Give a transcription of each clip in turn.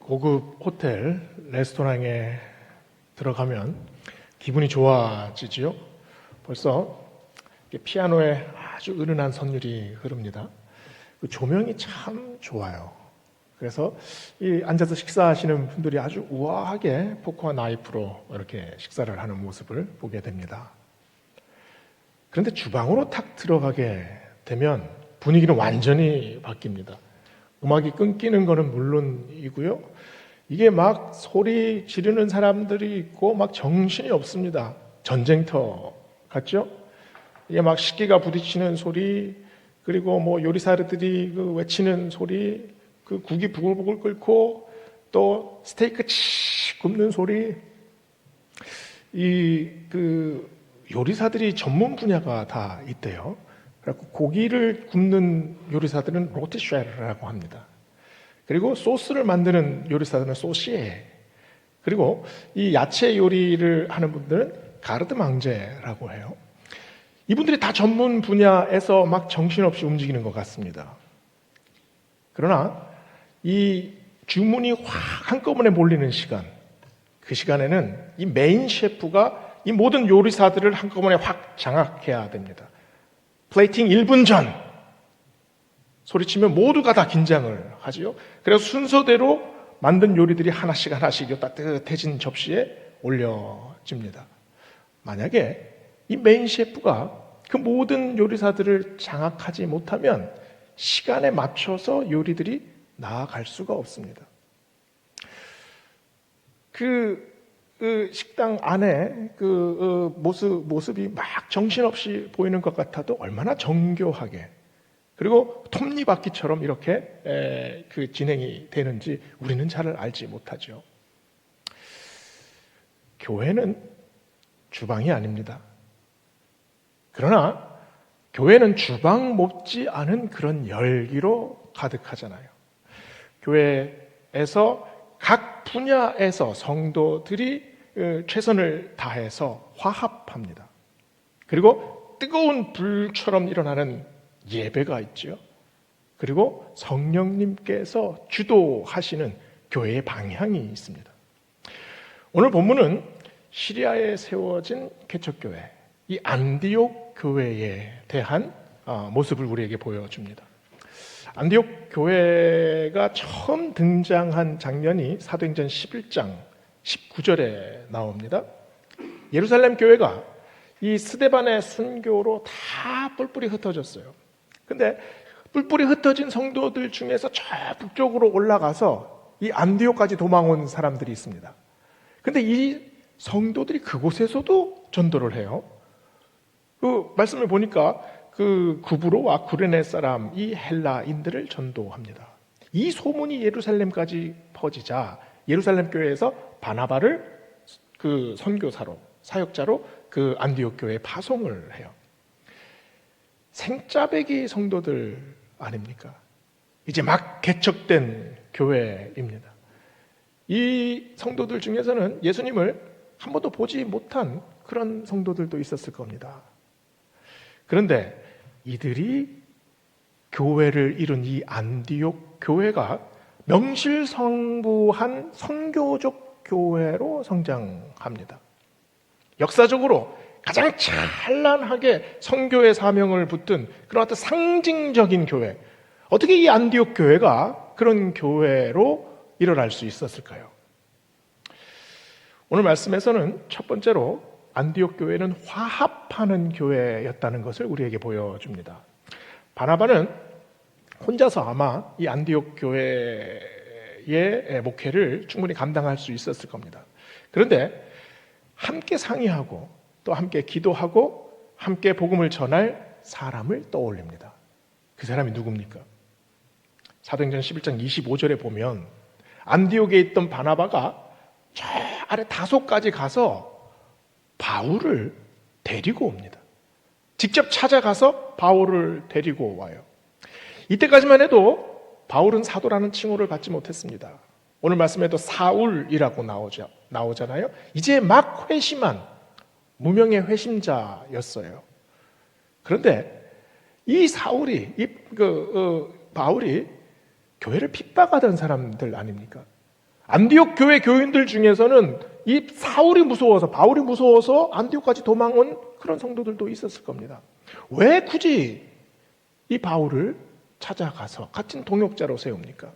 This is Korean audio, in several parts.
고급 호텔, 레스토랑에 들어가면 기분이 좋아지지요. 벌써 피아노에 아주 은은한 선율이 흐릅니다. 그 조명이 참 좋아요. 그래서 이 앉아서 식사하시는 분들이 아주 우아하게 포크와 나이프로 이렇게 식사를 하는 모습을 보게 됩니다. 그런데 주방으로 탁 들어가게 되면 분위기는 완전히 바뀝니다. 음악이 끊기는 거는 물론이고요. 이게 막 소리 지르는 사람들이 있고 막 정신이 없습니다. 전쟁터 같죠? 이게 막 식기가 부딪히는 소리, 그리고 뭐 요리사들이 그 외치는 소리, 그 국이 부글부글 끓고 또 스테이크 치 굽는 소리. 그 요리사들이 전문 분야가 다 있대요. 그래서 고기를 굽는 요리사들은 로티쉐르라고 합니다. 그리고 소스를 만드는 요리사들은 소시에, 그리고 이 야채 요리를 하는 분들은 가르드망제라고 해요. 이분들이 다 전문 분야에서 막 정신없이 움직이는 것 같습니다. 그러나 이 주문이 확 한꺼번에 몰리는 시간, 그 시간에는 이 메인 셰프가 이 모든 요리사들을 한꺼번에 확 장악해야 됩니다. 플레이팅 1분 전 소리치면 모두가 다 긴장을 하지요. 그래서 순서대로 만든 요리들이 하나씩 따뜻해진 접시에 올려집니다. 만약에 이 메인 셰프가 그 모든 요리사들을 장악하지 못하면 시간에 맞춰서 요리들이 나아갈 수가 없습니다. 그 식당 안에 모습이 막 정신없이 보이는 것 같아도 얼마나 정교하게, 그리고 톱니바퀴처럼 이렇게 그 진행이 되는지 우리는 잘 알지 못하죠. 교회는 주방이 아닙니다. 그러나 교회는 주방 못지 않은 그런 열기로 가득하잖아요. 교회에서 각 분야에서 성도들이 최선을 다해서 화합합니다. 그리고 뜨거운 불처럼 일어나는 예배가 있죠. 그리고 성령님께서 주도하시는 교회의 방향이 있습니다. 오늘 본문은 시리아에 세워진 개척교회, 이 안디옥 교회에 대한 모습을 우리에게 보여줍니다. 안디옥 교회가 처음 등장한 장면이 사도행전 11장 19절에 나옵니다. 예루살렘 교회가 이 스데반의 순교로 다 뿔뿔이 흩어졌어요. 근데 뿔뿔이 흩어진 성도들 중에서 저 북쪽으로 올라가서 이 안디옥까지 도망온 사람들이 있습니다. 근데 이 성도들이 그곳에서도 전도를 해요. 그 말씀을 보니까 그 구브로와 구레네 사람, 이 헬라인들을 전도합니다. 이 소문이 예루살렘까지 퍼지자 예루살렘 교회에서 바나바를 그 선교사로, 사역자로 그 안디옥 교회에 파송을 해요. 생짜배기 성도들 아닙니까? 이제 막 개척된 교회입니다. 이 성도들 중에서는 예수님을 한 번도 보지 못한 그런 성도들도 있었을 겁니다. 그런데 이들이 교회를 이룬 이 안디옥 교회가 명실상부한 선교적 교회로 성장합니다. 역사적으로 가장 찬란하게 선교의 사명을 붙든 그런 어떤 상징적인 교회, 어떻게 이 안디옥 교회가 그런 교회로 일어날 수 있었을까요? 오늘 말씀에서는 첫 번째로 안디옥 교회는 화합하는 교회였다는 것을 우리에게 보여줍니다. 바나바는 혼자서 아마 이 안디옥 교회의 목회를 충분히 감당할 수 있었을 겁니다. 그런데 함께 상의하고 또 함께 기도하고 함께 복음을 전할 사람을 떠올립니다. 그 사람이 누굽니까? 사도행전 11장 25절에 보면 안디옥에 있던 바나바가 저 아래 다소까지 가서 바울을 데리고 옵니다. 직접 찾아가서 바울을 데리고 와요. 이때까지만 해도 바울은 사도라는 칭호를 받지 못했습니다. 오늘 말씀에도 사울이라고 나오잖아요. 이제 막 회심한 무명의 회심자였어요. 그런데 이 바울이 교회를 핍박하던 사람들 아닙니까? 안디옥 교회 교인들 중에서는 이 사울이 무서워서, 바울이 무서워서 안디옥까지 도망온 그런 성도들도 있었을 겁니다. 왜 굳이 이 바울을 찾아가서 같은 동역자로 세웁니까?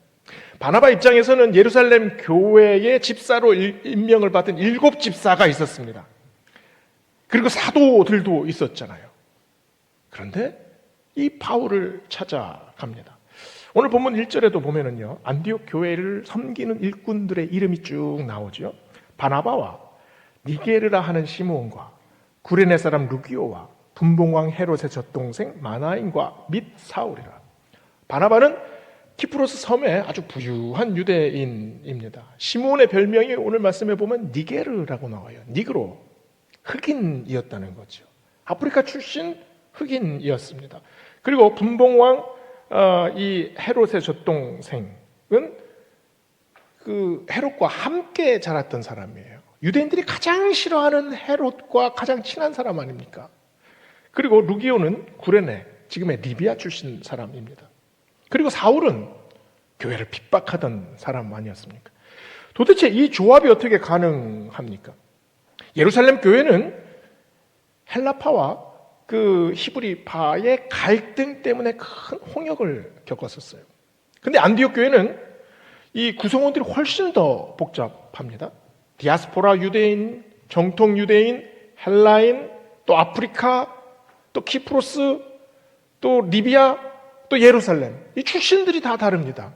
바나바 입장에서는 예루살렘 교회의 집사로 임명을 받은 7 집사가 있었습니다. 그리고 사도들도 있었잖아요. 그런데 이 바울을 찾아갑니다. 오늘 본문 1절에도 보면은요, 안디옥 교회를 섬기는 일꾼들의 이름이 쭉 나오죠. 바나바와 니게르라 하는 시므온과 구레네 사람 루기오와 분봉왕 헤롯의 젖동생 마나인과 및 사울이라. 바나바는 키프로스 섬의 아주 부유한 유대인입니다. 시므온의 별명이 오늘 말씀해 보면 니게르라고 나와요. 니그로, 흑인이었다는 거죠. 아프리카 출신 흑인이었습니다. 그리고 분봉왕 이 헤롯의 젖동생은 그 헤롯과 함께 자랐던 사람이에요. 유대인들이 가장 싫어하는 헤롯과 가장 친한 사람 아닙니까? 그리고 루기오는 구레네, 지금의 리비아 출신 사람입니다. 그리고 사울은 교회를 핍박하던 사람 아니었습니까? 도대체 이 조합이 어떻게 가능합니까? 예루살렘 교회는 헬라파와 그 히브리파의 갈등 때문에 큰 홍역을 겪었었어요. 근데 안디옥 교회는 이 구성원들이 훨씬 더 복잡합니다. 디아스포라 유대인, 정통 유대인, 헬라인, 또 아프리카, 또 키프로스, 또 리비아, 또 예루살렘. 이 출신들이 다 다릅니다.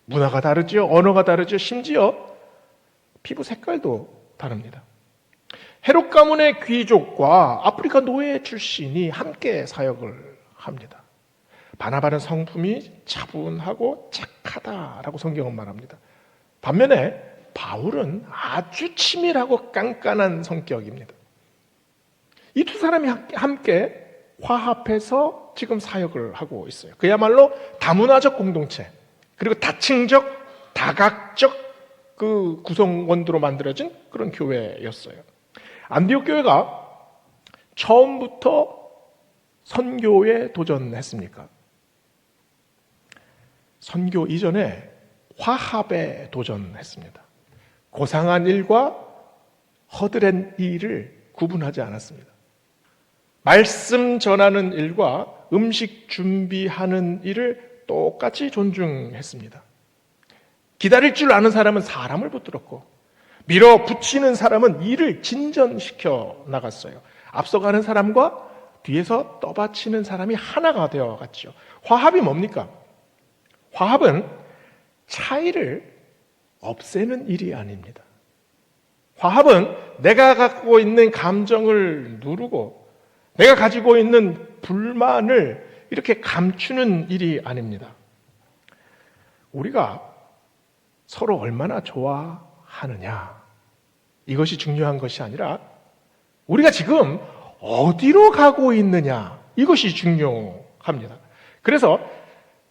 문화가 다르죠. 언어가 다르죠. 심지어 피부 색깔도 다릅니다. 헤롯 가문의 귀족과 아프리카 노예 출신이 함께 사역을 합니다. 바나바는 성품이 차분하고 착하다라고 성경은 말합니다. 반면에 바울은 아주 치밀하고 깐깐한 성격입니다. 이 두 사람이 함께 화합해서 지금 사역을 하고 있어요. 그야말로 다문화적 공동체, 그리고 다층적, 다각적 그 구성원들로 만들어진 그런 교회였어요. 안디옥 교회가 처음부터 선교에 도전했습니까? 선교 이전에 화합에 도전했습니다. 고상한 일과 허드렛 일을 구분하지 않았습니다. 말씀 전하는 일과 음식 준비하는 일을 똑같이 존중했습니다. 기다릴 줄 아는 사람은 사람을 붙들었고, 밀어붙이는 사람은 일을 진전시켜 나갔어요. 앞서가는 사람과 뒤에서 떠받치는 사람이 하나가 되어 갔죠. 화합이 뭡니까? 화합은 차이를 없애는 일이 아닙니다. 화합은 내가 갖고 있는 감정을 누르고 내가 가지고 있는 불만을 이렇게 감추는 일이 아닙니다. 우리가 서로 얼마나 좋아하느냐, 이것이 중요한 것이 아니라 우리가 지금 어디로 가고 있느냐, 이것이 중요합니다. 그래서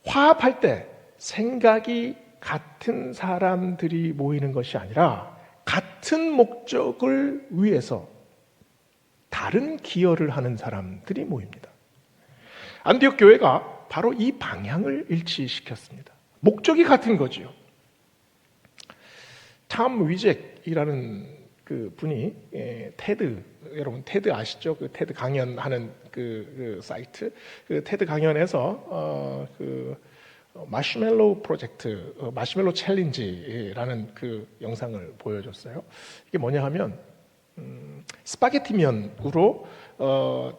화합할 때 생각이 같은 사람들이 모이는 것이 아니라 같은 목적을 위해서 다른 기여를 하는 사람들이 모입니다. 안디옥 교회가 바로 이 방향을 일치시켰습니다. 목적이 같은 거지요. 탐 위잭이라는 그 분이 테드, 여러분 테드 아시죠? 그 테드 강연하는 그 사이트, 그 테드 강연에서 마시멜로우 프로젝트, 마시멜로우 챌린지라는 그 영상을 보여줬어요. 이게 뭐냐 하면 스파게티면으로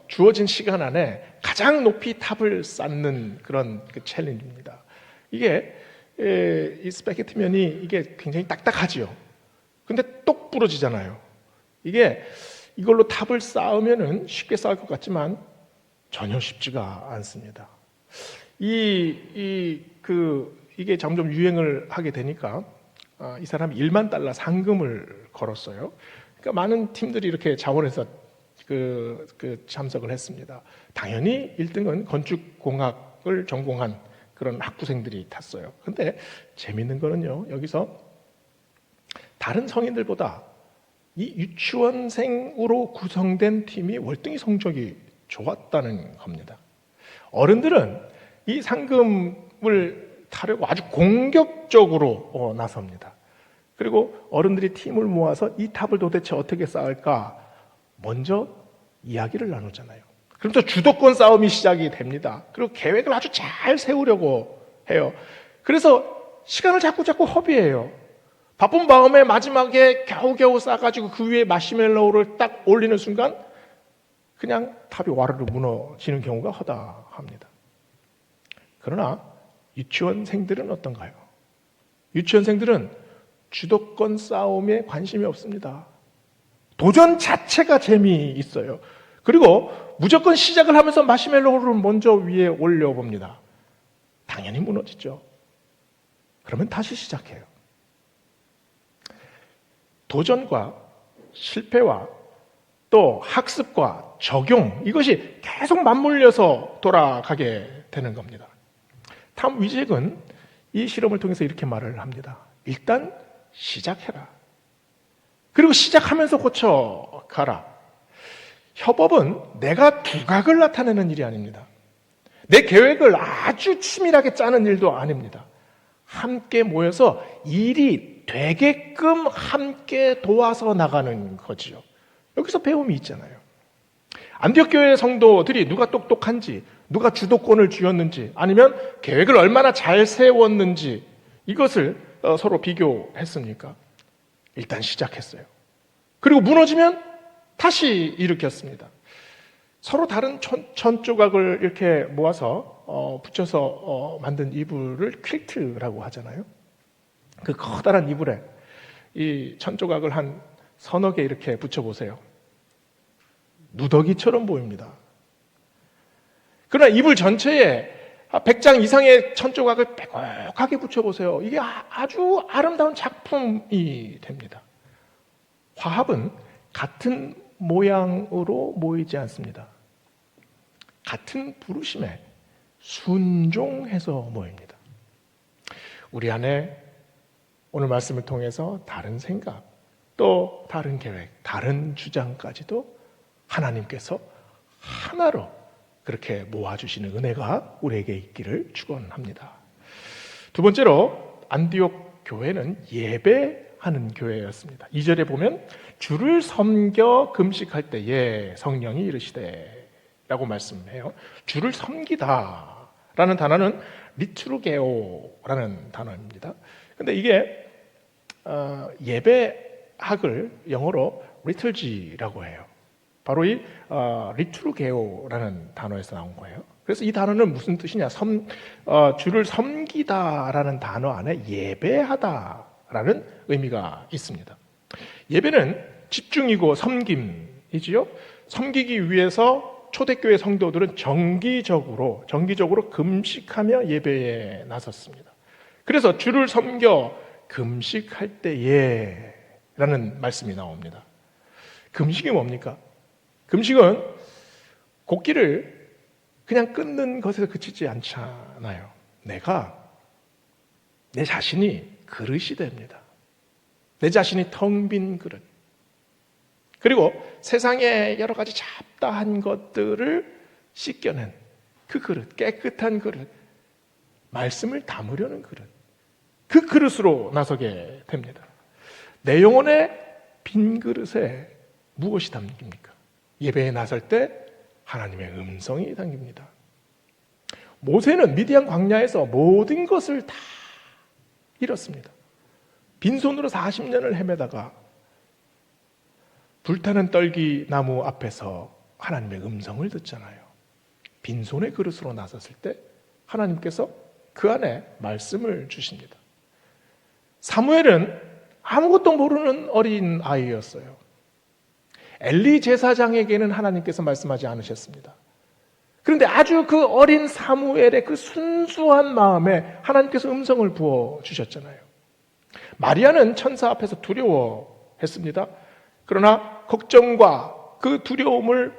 주어진 시간 안에 가장 높이 탑을 쌓는 그런 그 챌린지입니다. 이게 이 스파게티면이 이게 굉장히 딱딱하지요. 근데 똑 부러지잖아요. 이걸로 탑을 쌓으면은 쉽게 쌓을 것 같지만 전혀 쉽지가 않습니다. 이게 점점 유행을 하게 되니까 이 사람이 $10,000 상금을 걸었어요. 그러니까 많은 팀들이 이렇게 자원해서 참석을 했습니다. 당연히 1등은 건축공학을 전공한 그런 학부생들이 탔어요. 근데 재밌는 거는요, 여기서 다른 성인들보다 이 유치원생으로 구성된 팀이 월등히 성적이 좋았다는 겁니다. 어른들은 이 상금을 타려고 아주 공격적으로 나섭니다. 그리고 어른들이 팀을 모아서 이 탑을 도대체 어떻게 쌓을까 먼저 이야기를 나누잖아요. 그럼 또 주도권 싸움이 시작이 됩니다. 그리고 계획을 아주 잘 세우려고 해요. 그래서 시간을 자꾸 허비해요. 바쁜 마음에 마지막에 겨우겨우 싸가지고 그 위에 마시멜로우를 딱 올리는 순간 그냥 탑이 와르르 무너지는 경우가 허다합니다. 그러나 유치원생들은 어떤가요? 유치원생들은 주도권 싸움에 관심이 없습니다. 도전 자체가 재미있어요. 그리고 무조건 시작을 하면서 마시멜로우를 먼저 위에 올려봅니다. 당연히 무너지죠. 그러면 다시 시작해요. 도전과 실패와 또 학습과 적용, 이것이 계속 맞물려서 돌아가게 되는 겁니다. 탐 위잭은 이 실험을 통해서 이렇게 말을 합니다. 일단 시작해라. 그리고 시작하면서 고쳐가라. 협업은 내가 두각을 나타내는 일이 아닙니다. 내 계획을 아주 치밀하게 짜는 일도 아닙니다. 함께 모여서 일이 되게끔 함께 도와서 나가는 거지요. 여기서 배움이 있잖아요. 안디옥 교회 성도들이 누가 똑똑한지, 누가 주도권을 쥐었는지, 아니면 계획을 얼마나 잘 세웠는지 이것을 서로 비교했습니까? 일단 시작했어요. 그리고 무너지면 다시 일으켰습니다. 서로 다른 천 조각을 이렇게 모아서 붙여서 만든 이불을 퀼트라고 하잖아요. 그 커다란 이불에 이 천 조각을 한 서너 개 이렇게 붙여보세요. 누더기처럼 보입니다. 그러나 이불 전체에 100장 이상의 천 조각을 빼곡하게 붙여보세요. 이게 아주 아름다운 작품이 됩니다. 화합은 같은 모양으로 모이지 않습니다. 같은 부르심에 순종해서 모입니다. 우리 안에 오늘 말씀을 통해서 다른 생각, 또 다른 계획, 다른 주장까지도 하나님께서 하나로 그렇게 모아주시는 은혜가 우리에게 있기를 축원합니다. 두 번째로 안디옥 교회는 예배하는 교회였습니다. 2절에 보면 주를 섬겨 금식할 때에 성령이 이르시되 라고 말씀해요. 주를 섬기다 라는 단어는 리투르게오라는 단어입니다. 근데 이게 예배학을 영어로 리틀지라고 해요. 바로 이 리투르게오라는 단어에서 나온 거예요. 그래서 이 단어는 무슨 뜻이냐? 주를 섬기다라는 단어 안에 예배하다라는 의미가 있습니다. 예배는 집중이고 섬김이지요. 섬기기 위해서 초대교회 성도들은 정기적으로 금식하며 예배에 나섰습니다. 그래서 주를 섬겨 금식할 때에 라는 말씀이 나옵니다. 금식이 뭡니까? 금식은 곡기를 그냥 끊는 것에서 그치지 않잖아요. 내 자신이 그릇이 됩니다. 내 자신이 텅 빈 그릇. 그리고 세상의 여러 가지 잡다한 것들을 씻겨낸 그 그릇, 깨끗한 그릇, 말씀을 담으려는 그릇, 그 그릇으로 나서게 됩니다. 내 영혼의 빈 그릇에 무엇이 담깁니까? 예배에 나설 때 하나님의 음성이 담깁니다. 모세는 미디안 광야에서 모든 것을 다 잃었습니다. 빈손으로 40년을 헤매다가 불타는 떨기 나무 앞에서 하나님의 음성을 듣잖아요. 빈손의 그릇으로 나섰을 때 하나님께서 그 안에 말씀을 주십니다. 사무엘은 아무것도 모르는 어린 아이였어요. 엘리 제사장에게는 하나님께서 말씀하지 않으셨습니다. 그런데 아주 그 어린 사무엘의 그 순수한 마음에 하나님께서 음성을 부어주셨잖아요. 마리아는 천사 앞에서 두려워했습니다. 그러나 걱정과 그 두려움을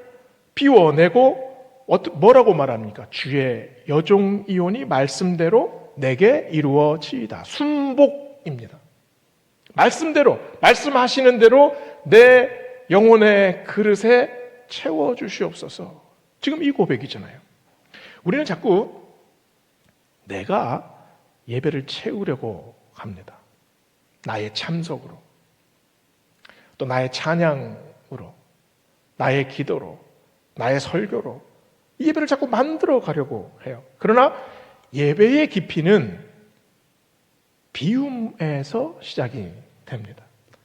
비워내고 뭐라고 말합니까? 주의 여종이오니 말씀대로 내게 이루어지이다. 순복입니다. 말씀대로, 말씀하시는 대로 내 영혼의 그릇에 채워주시옵소서. 지금 이 고백이잖아요. 우리는 자꾸 내가 예배를 채우려고 합니다. 나의 참석으로, 또 나의 찬양으로, 나의 기도로, 나의 설교로 이 예배를 자꾸 만들어 가려고 해요. 그러나 예배의 깊이는 비움에서 시작이 됩니다.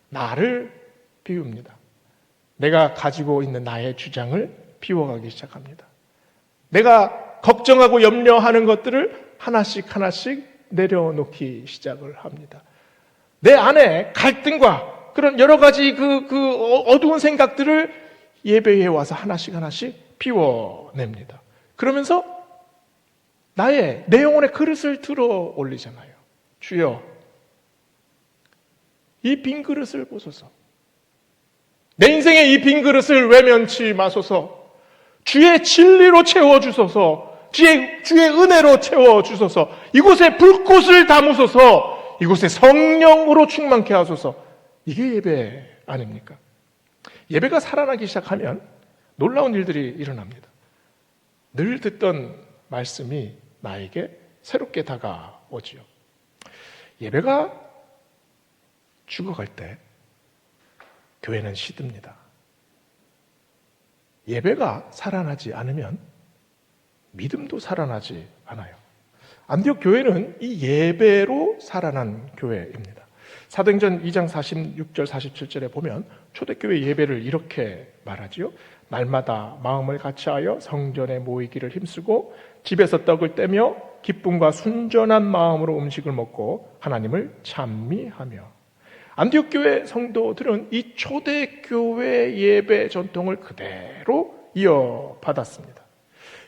나를 비웁니다. 내가 가지고 있는 나의 주장을 비워가기 시작합니다. 내가 걱정하고 염려하는 것들을 하나씩 하나씩 내려놓기 시작을 합니다. 내 안에 갈등과 그런 여러 가지 그 어두운 생각들을 예배에 와서 하나씩 하나씩 비워냅니다. 그러면서 내 영혼의 그릇을 들어 올리잖아요. 주여, 이 빈 그릇을 보소서. 내 인생의 이 빈 그릇을 외면치 마소서. 주의 진리로 채워주소서. 주의 은혜로 채워주소서. 이곳에 불꽃을 담으소서. 이곳에 성령으로 충만케 하소서. 이게 예배 아닙니까? 예배가 살아나기 시작하면 놀라운 일들이 일어납니다. 늘 듣던 말씀이 나에게 새롭게 다가오지요. 예배가 죽어갈 때 교회는 시듭니다. 예배가 살아나지 않으면 믿음도 살아나지 않아요. 안디옥 교회는 이 예배로 살아난 교회입니다. 사도행전 2장 46절 47절에 보면 초대교회 예배를 이렇게 말하지요. 날마다 마음을 같이하여 성전에 모이기를 힘쓰고 집에서 떡을 떼며 기쁨과 순전한 마음으로 음식을 먹고 하나님을 찬미하며. 안디옥 교회 성도들은 이 초대교회 예배 전통을 그대로 이어받았습니다.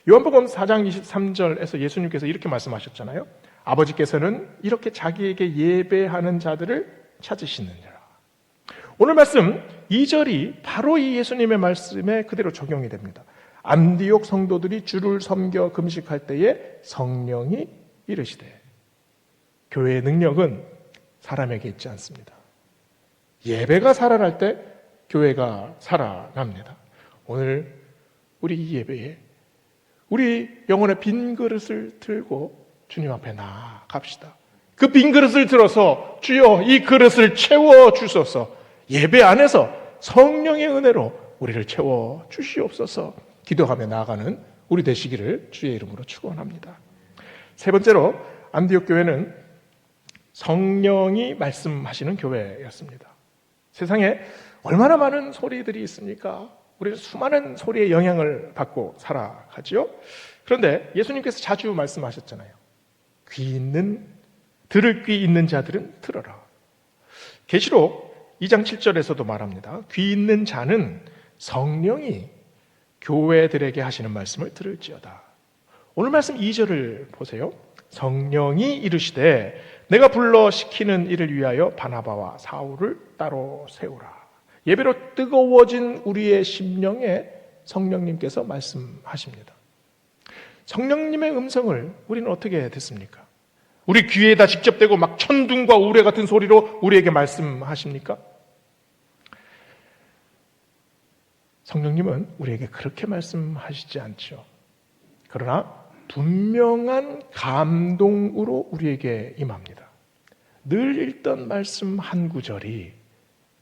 요한복음 4장 23절에서 예수님께서 이렇게 말씀하셨잖아요. 아버지께서는 이렇게 자기에게 예배하는 자들을 찾으시느니라. 오늘 말씀 2절이 바로 이 예수님의 말씀에 그대로 적용이 됩니다. 안디옥 성도들이 주를 섬겨 금식할 때에 성령이 이르시되. 교회의 능력은 사람에게 있지 않습니다. 예배가 살아날 때 교회가 살아납니다. 오늘 우리 이 예배에 우리 영혼의 빈 그릇을 들고 주님 앞에 나아갑시다. 그 빈 그릇을 들어서 주여 이 그릇을 채워주소서. 예배 안에서 성령의 은혜로 우리를 채워주시옵소서. 기도하며 나아가는 우리 되시기를 주의 이름으로 축원합니다. 세 번째로 안디옥 교회는 성령이 말씀하시는 교회였습니다. 세상에 얼마나 많은 소리들이 있습니까? 우리는 수많은 소리의 영향을 받고 살아가지요. 그런데 예수님께서 자주 말씀하셨잖아요. 들을 귀 있는 자들은 들어라. 계시록 2장 7절에서도 말합니다. 귀 있는 자는 성령이 교회들에게 하시는 말씀을 들을지어다. 오늘 말씀 2절을 보세요. 성령이 이르시되 내가 불러 시키는 이를 위하여 바나바와 사울을 따로 세우라. 예배로 뜨거워진 우리의 심령에 성령님께서 말씀하십니다. 성령님의 음성을 우리는 어떻게 듣습니까? 우리 귀에다 직접 대고 막 천둥과 우레 같은 소리로 우리에게 말씀하십니까? 성령님은 우리에게 그렇게 말씀하시지 않죠. 그러나 분명한 감동으로 우리에게 임합니다. 늘 읽던 말씀 한 구절이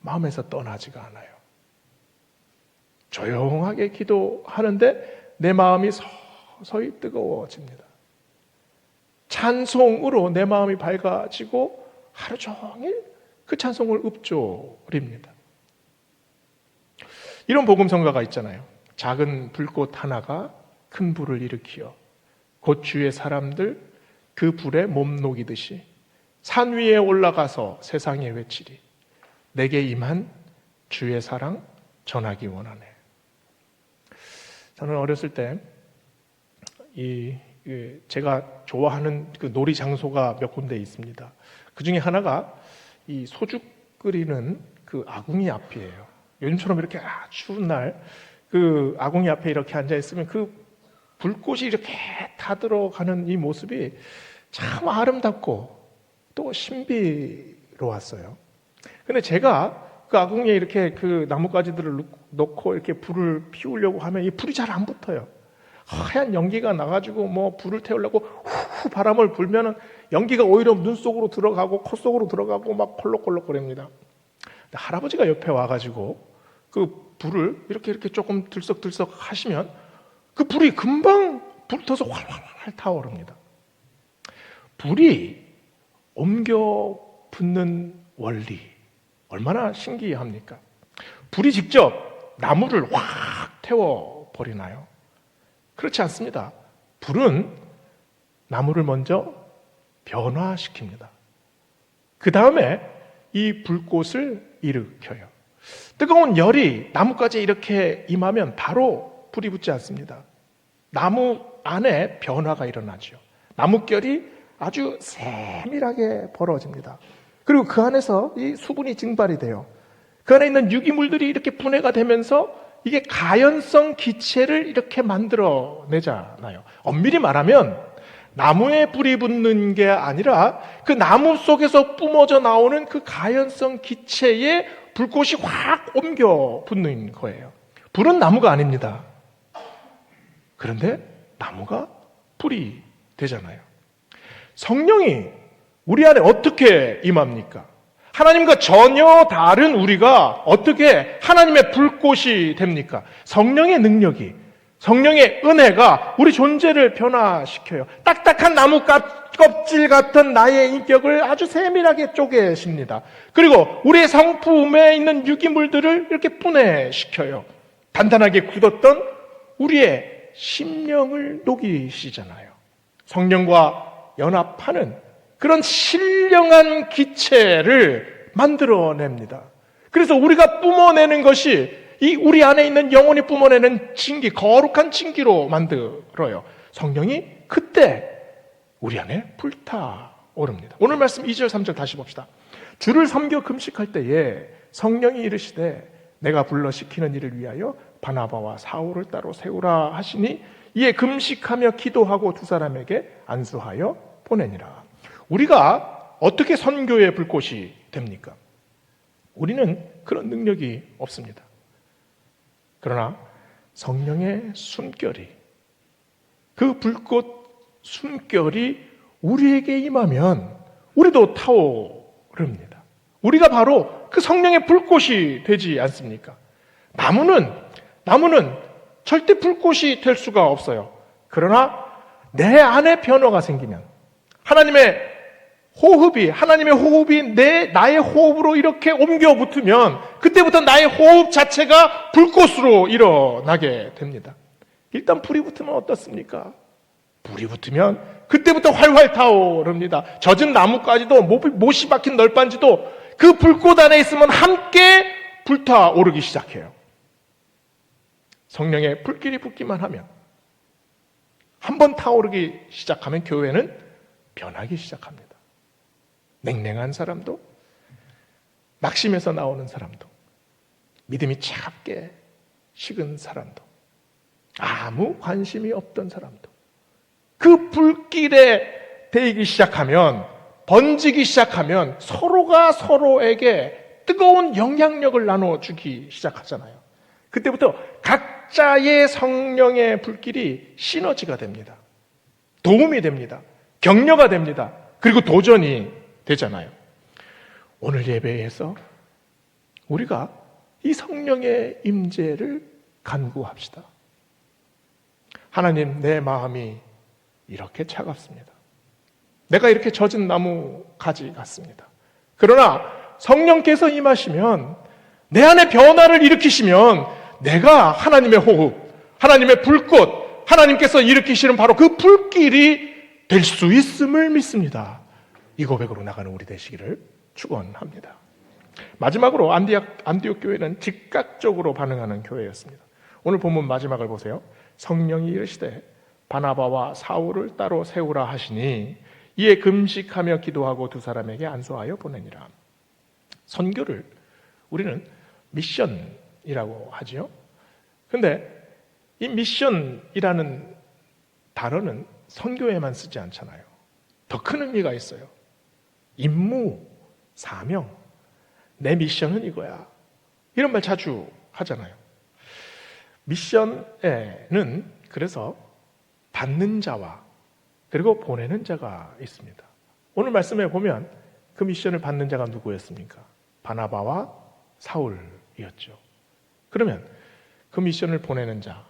마음에서 떠나지가 않아요. 조용하게 기도하는데 내 마음이 서서히 뜨거워집니다. 찬송으로 내 마음이 밝아지고 하루 종일 그 찬송을 읊조립니다. 이런 복음성가가 있잖아요. 작은 불꽃 하나가 큰 불을 일으키어 곧 주의 사람들 그 불에 몸 녹이듯이 산 위에 올라가서 세상에 외치리. 내게 임한 주의 사랑 전하기 원하네. 저는 어렸을 때 제가 좋아하는 그 놀이 장소가 몇 군데 있습니다. 그 중에 하나가 이 소주 끓이는 그 아궁이 앞이에요. 요즘처럼 이렇게 추운 날 그 아궁이 앞에 이렇게 앉아 있으면 그 불꽃이 이렇게 타들어가는 이 모습이 참 아름답고 또 신비로웠어요. 근데 제가 그 아궁이에 이렇게 그 나뭇가지들을 넣고 이렇게 불을 피우려고 하면 이 불이 잘 안 붙어요. 하얀 연기가 나가지고 뭐 불을 태우려고 후 바람을 불면은 연기가 오히려 눈 속으로 들어가고 코 속으로 들어가고 막 콜록콜록거립니다. 할아버지가 옆에 와가지고 그 불을 이렇게 조금 들썩들썩 하시면 그 불이 금방 불터서 활활활 타오릅니다. 불이 옮겨 붙는 원리 얼마나 신기합니까? 불이 직접 나무를 확 태워버리나요? 그렇지 않습니다. 불은 나무를 먼저 변화시킵니다. 그 다음에 이 불꽃을 일으켜요. 뜨거운 열이 나무까지 이렇게 임하면 바로 불이 붙지 않습니다. 나무 안에 변화가 일어나죠. 나뭇결이 아주 세밀하게 벌어집니다. 그리고 그 안에서 이 수분이 증발이 돼요. 그 안에 있는 유기물들이 이렇게 분해가 되면서 이게 가연성 기체를 이렇게 만들어내잖아요. 엄밀히 말하면 나무에 불이 붙는 게 아니라 그 나무 속에서 뿜어져 나오는 그 가연성 기체에 불꽃이 확 옮겨 붙는 거예요. 불은 나무가 아닙니다. 그런데 나무가 불이 되잖아요. 성령이 우리 안에 어떻게 임합니까? 하나님과 전혀 다른 우리가 어떻게 하나님의 불꽃이 됩니까? 성령의 능력이, 성령의 은혜가 우리 존재를 변화시켜요. 딱딱한 나무 껍질 같은 나의 인격을 아주 세밀하게 쪼개십니다. 그리고 우리의 성품에 있는 유기물들을 이렇게 분해시켜요. 단단하게 굳었던 우리의 심령을 녹이시잖아요. 성령과 연합하는 그런 신령한 기체를 만들어냅니다. 그래서 우리가 뿜어내는 것이 이 우리 안에 있는 영혼이 뿜어내는 진기, 거룩한 진기로 만들어요. 성령이 그때 우리 안에 불타오릅니다. 오늘 말씀 2절 3절 다시 봅시다. 주를 섬겨 금식할 때에 성령이 이르시되 내가 불러 시키는 일을 위하여 바나바와 사울을 따로 세우라 하시니 이에 금식하며 기도하고 두 사람에게 안수하여 보내니라. 우리가 어떻게 선교의 불꽃이 됩니까? 우리는 그런 능력이 없습니다. 그러나 성령의 숨결이, 그 불꽃 숨결이 우리에게 임하면 우리도 타오릅니다. 우리가 바로 그 성령의 불꽃이 되지 않습니까? 나무는 절대 불꽃이 될 수가 없어요. 그러나 내 안에 변화가 생기면 하나님의 호흡이 나의 호흡으로 이렇게 옮겨 붙으면 그때부터 나의 호흡 자체가 불꽃으로 일어나게 됩니다. 일단 불이 붙으면 어떻습니까? 불이 붙으면 그때부터 활활 타오릅니다. 젖은 나무까지도 못이 박힌 널빤지도 그 불꽃 안에 있으면 함께 불타오르기 시작해요. 성령의 불길이 붙기만 하면, 한번 타오르기 시작하면 교회는 변하기 시작합니다. 냉랭한 사람도, 낙심에서 나오는 사람도, 믿음이 차갑게 식은 사람도, 아무 관심이 없던 사람도 그 불길에 데이기 시작하면, 번지기 시작하면 서로가 서로에게 뜨거운 영향력을 나눠주기 시작하잖아요. 그때부터 각자의 성령의 불길이 시너지가 됩니다. 도움이 됩니다. 격려가 됩니다. 그리고 도전이 되잖아요. 오늘 예배에서 우리가 이 성령의 임재를 간구합시다. 하나님, 내 마음이 이렇게 차갑습니다. 내가 이렇게 젖은 나무 가지 같습니다. 그러나 성령께서 임하시면, 내 안에 변화를 일으키시면 내가 하나님의 호흡, 하나님의 불꽃, 하나님께서 일으키시는 바로 그 불길이 될 수 있음을 믿습니다. 이 고백으로 나가는 우리 되시기를 축원합니다. 마지막으로 안디옥 교회는 즉각적으로 반응하는 교회였습니다. 오늘 본문 마지막을 보세요. 성령이 이르시되 바나바와 사울을 따로 세우라 하시니 이에 금식하며 기도하고 두 사람에게 안수하여 보내니라. 선교를 우리는 미션이라고 하지요. 그런데 이 미션이라는 단어는 선교에만 쓰지 않잖아요. 더 큰 의미가 있어요. 임무, 사명, 내 미션은 이거야. 이런 말 자주 하잖아요. 미션에는 그래서 받는 자와 그리고 보내는 자가 있습니다. 오늘 말씀에 보면 그 미션을 받는 자가 누구였습니까? 바나바와 사울이었죠. 그러면 그 미션을 보내는 자,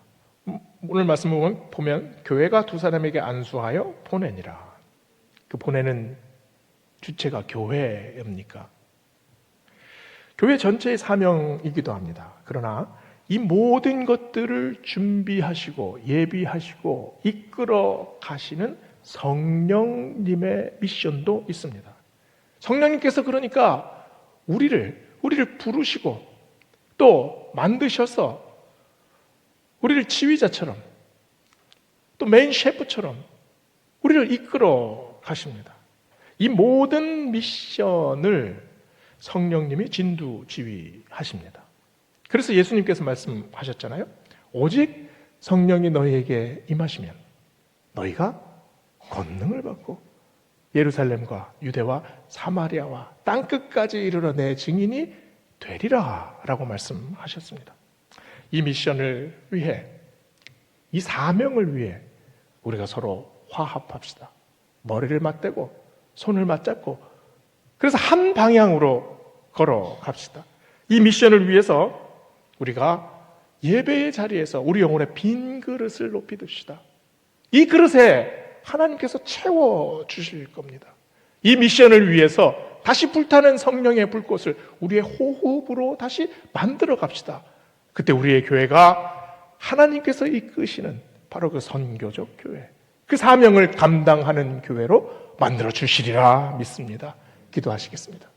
오늘 말씀을 보면 교회가 두 사람에게 안수하여 보내니라. 그 보내는 주체가 교회입니까? 교회 전체의 사명이기도 합니다. 그러나 이 모든 것들을 준비하시고 예비하시고 이끌어 가시는 성령님의 미션도 있습니다. 성령님께서 그러니까 우리를 부르시고 또 만드셔서 우리를 지휘자처럼 또 메인 셰프처럼 우리를 이끌어 가십니다. 이 모든 미션을 성령님이 진두지휘하십니다. 그래서 예수님께서 말씀하셨잖아요. 오직 성령이 너희에게 임하시면 너희가 권능을 받고 예루살렘과 유대와 사마리아와 땅끝까지 이르러 내 증인이 되리라 라고 말씀하셨습니다. 이 미션을 위해, 이 사명을 위해 우리가 서로 화합합시다. 머리를 맞대고 손을 맞잡고 그래서 한 방향으로 걸어갑시다. 이 미션을 위해서 우리가 예배의 자리에서 우리 영혼의 빈 그릇을 높이 듭시다. 이 그릇에 하나님께서 채워주실 겁니다. 이 미션을 위해서 다시 불타는 성령의 불꽃을 우리의 호흡으로 다시 만들어 갑시다. 그때 우리의 교회가 하나님께서 이끄시는 바로 그 선교적 교회, 그 사명을 감당하는 교회로 만들어 주시리라 믿습니다. 기도하시겠습니다.